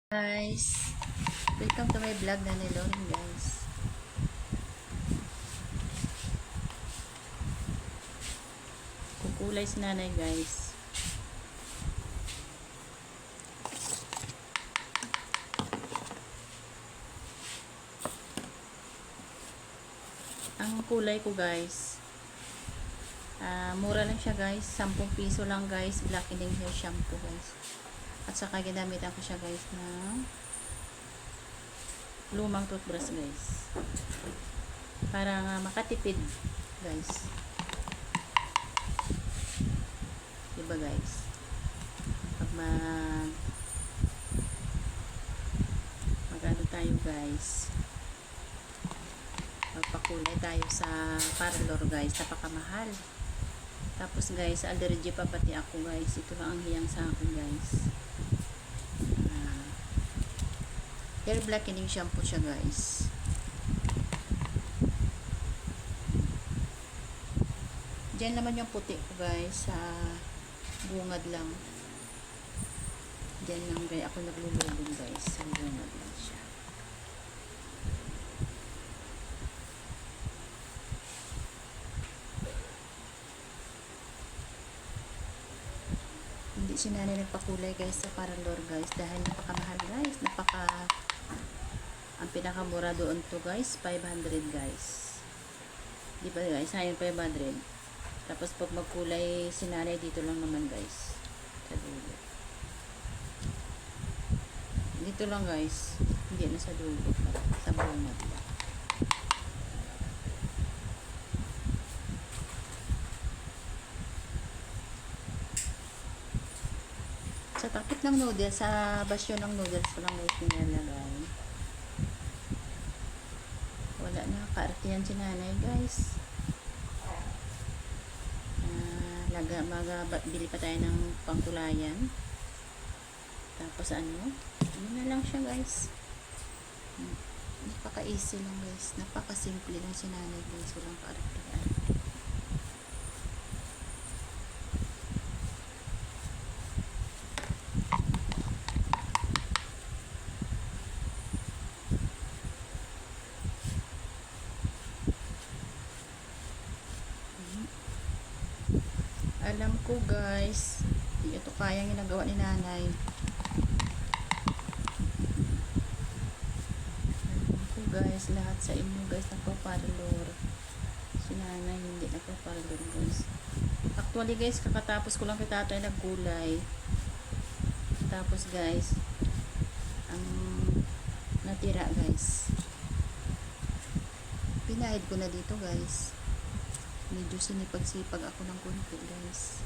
Guys, welcome to my vlog na Lorin guys. Kukulay si nanay guys. Ang kulay ko guys, mura lang siya guys, 10 piso lang guys, blackening hair shampoo guys. At saka ginamitan ko siya guys ng lumang toothbrush guys. Para nga makatipid guys. Diba guys? Pag magano tayo guys, magpakulay tayo sa parlor guys, napakamahal. Tapos guys, allergy pa pati ako guys. Ito lang ang hiyang sa akin guys. Hair blackening shampoo siya guys. Diyan naman yung puti ko guys, sa bungad lang. Diyan lang guys ako naglulubog guys, sa bungad lang siya. Hindi si nanay nagpakulay guys sa parlor guys, dahil napakamahal guys, ang pinakamura doon to guys, 500 guys. Di ba guys, sayang 500. Tapos pag magkulay si nanay, dito lang naman guys, sa dulo. Dito lang guys, hindi na sa dulo, sa bungad lang. Sa takip ng noodles, sa basyo ng noodles ko lang guys nilalagay. Wala na, kaarte yan si nanay guys. Bili pa tayo ng pangkulayan. Tapos ano na lang siya guys. Napaka-easy lang guys, napaka-simple lang si nanay guys, walang kaarte-arte. Alam ko guys, hindi ito kayang ginagawa ni nanay. Alam ko guys, lahat sa inyo guys nagpa-parlor. Si nanay hindi nagpa-parlor guys. Actually guys, kakatapos ko lang kay tatay nagkulay. Tapos guys, ang natira guys, pinahid ko na dito guys. Medyo sinipag-sipag ako ng konti guys.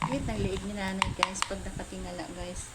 Wait, ang liig ni nanay guys pag nakatingala guys.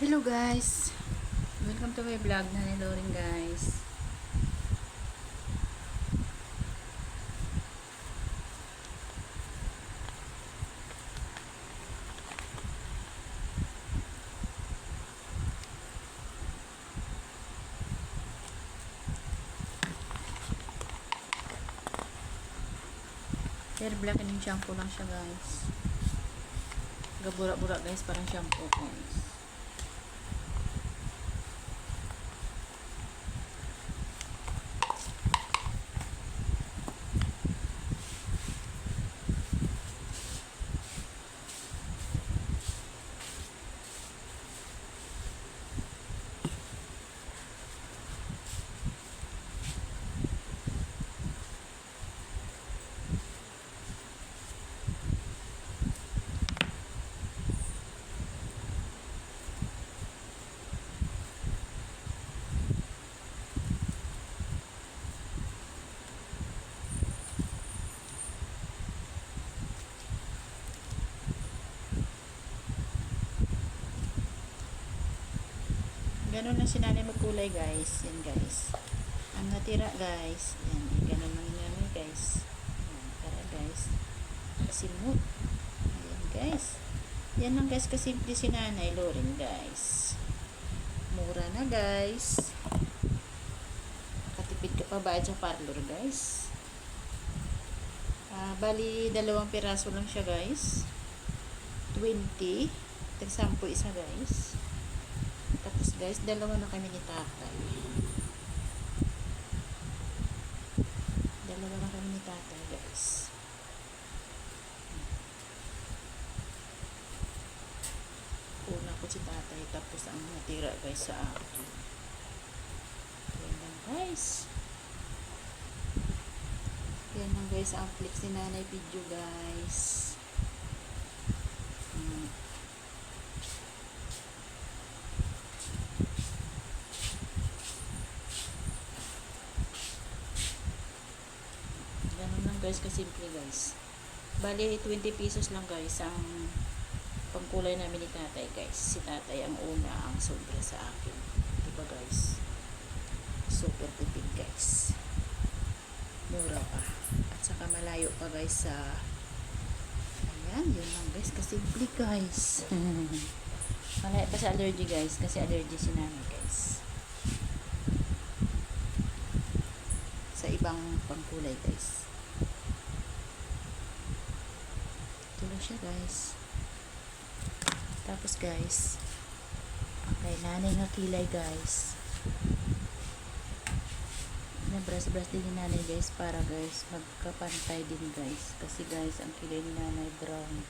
Hello guys, welcome to my vlog na ni Loring guys. Hair black and shampoo lang siya guys. Gabura-bura guys, parang shampoo guys. Ganun lang si nanay magkulay guys. Yan guys. Ang natira guys. Yan. Ganun lang yung nanay guys. Yan. Para guys. Simut. Ayan guys. Yan lang guys. Kasimple si nanay Loring guys. Mura na guys. Katipid ka pa ba sa parlor guys. Bali 2 piraso lang siya guys. 20. Tag-sampo isa guys. Tapos guys, 2 na kami ni tatay. 2 na kami ni tatay guys. Una ko si tatay, tapos ang natira guys sa akin. Yan lang guys. Yan lang guys, ang flex ni nanay video guys. Ganun lang guys, kasimple guys. Bali, 20 pesos lang guys ang pangkulay namin ni tatay guys. Si tatay ang una ang sobra sa akin. Diba guys? Super tipid guys. Mura pa. At saka malayo pa guys sa ayan, yun lang guys. Kasimple guys. Malayo pa sa allergy guys. Kasi allergy si nanay guys. Sa ibang pangkulay guys. Tuloy siya guys. Tapos guys, ang kay nanay nga kilay guys. Nabras-bras din ni nanay guys para guys magkapantay din guys. Kasi guys, ang kilay ni nanay brown.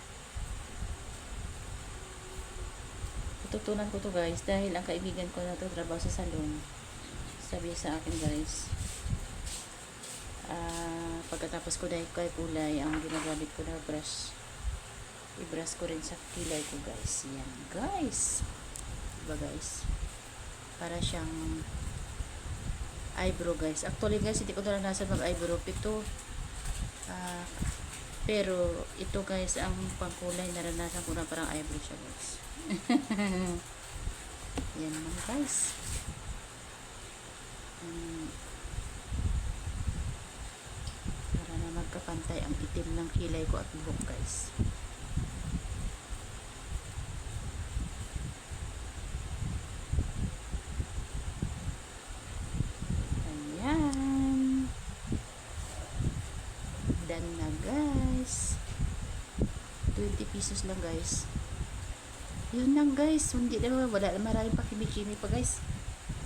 Tutunan ko to guys dahil ang kaibigan ko na to trabaho sa salon. Sabi sa akin guys, pagkatapos ko dahil kay kulay, ang ginagamit ko na brush, i-brush ko rin sa kilay ko guys. Yan guys, diba guys, para siyang eyebrow guys. Actually guys, hindi ko naranasan mag eyebrow ito, pero ito guys ang pangkulay naranasan ko na parang eyebrow siya guys. Yan naman guys. Para na magkapantay ang itim ng kilay ko at buhok guys. Ayan. Done na guys. 20 pesos lang guys. Yun lang guys. Hindi na wala maraming pakimikimi pa guys.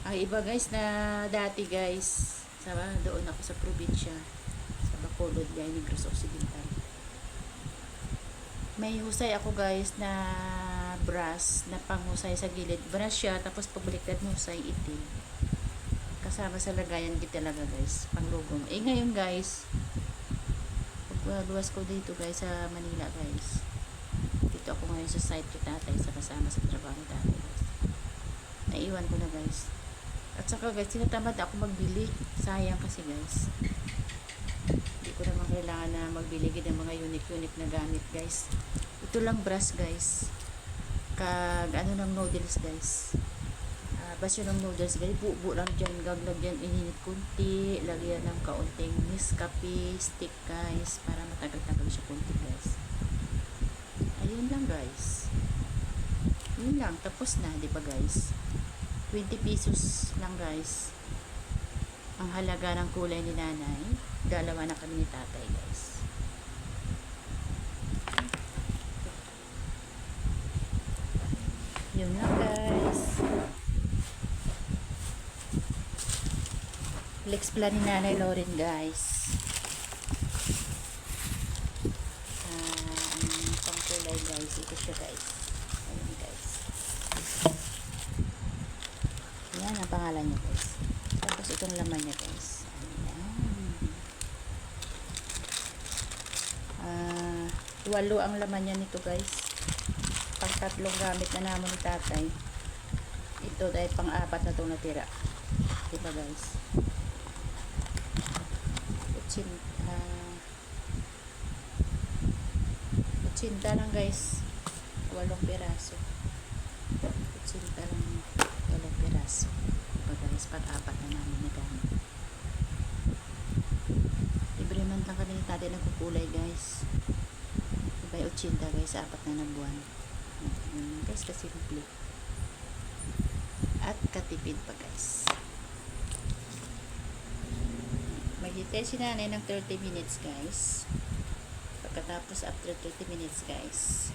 Ang iba guys na dati guys, doon ako sa probinsya, sa Bacolod, Negros Occidental. May husay ako guys na brush na panghusay sa gilid. Brush siya, tapos pagbaliktad mo husay itim. Kasama sa lagayan din talaga guys, panglugong. Eh ngayon guys, pagluwas ko dito guys sa Manila guys. Dito ako ngayon sa site ko tatay, sa kasama sa trabaho ni tatay guys. Naiwan ko na guys. At saka guys, tinatamad ako magbili. Sayang kasi guys. Hindi ko naman kailangan na magbili ng mga unique-unique na gamit guys. Ito lang brush guys. Kag ano ng noodles guys. Basyo ng noodles guys. Buo lang dyan. Gaglag dyan. Ininit kunti. Lagyan ng kaunting Nescafe stick guys. Para matagal-tagal siya kunti guys. Ayun lang guys. Yun lang. Tapos na. Diba guys? 20 pesos lang guys ang halaga ng kulay ni nanay. Dalawa na kami ni tatay guys. Yun lang guys. Flex plan ni nanay Lauren guys. Ang pangkulay guys, ito siya guys. Ayun guys. Yan ang pangalan niya guys. Tapos itong laman niya guys. Ayan. 8 ang laman niya nito guys. Pang 3 gamit na naman ni tatay. Ito dahil pang 4 na itong natira. Diba guys? 80 lang guys. 8 piraso. 80 lang 8 piraso. Diba guys? Pag-4 na namin na gamit. Libre man lang kami natin nagkukulay guys. Diba 80 guys? 4 na buwan. Guys, kasi simple. At katipid pa guys. Maghintay si nanay ng 30 minutes guys. Pagkatapos after 30 minutes guys,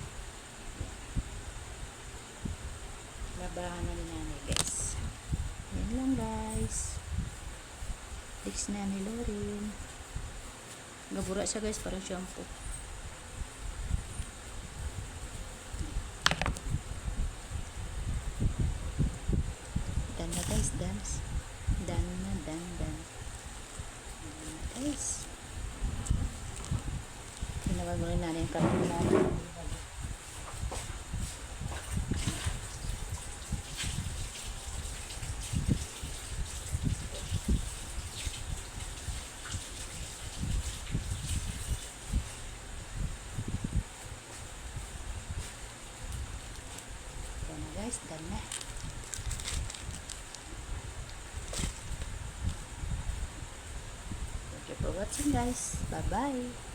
labahan na ni nanay guys. Yan lang guys. Fix na ni Lauren. Gabura siya guys, parang shampoo. Done na guys, dance. Done na, done. Guys, tinawag mo rin natin yung karton natin. guys, done na. Thank you for watching guys. Bye bye.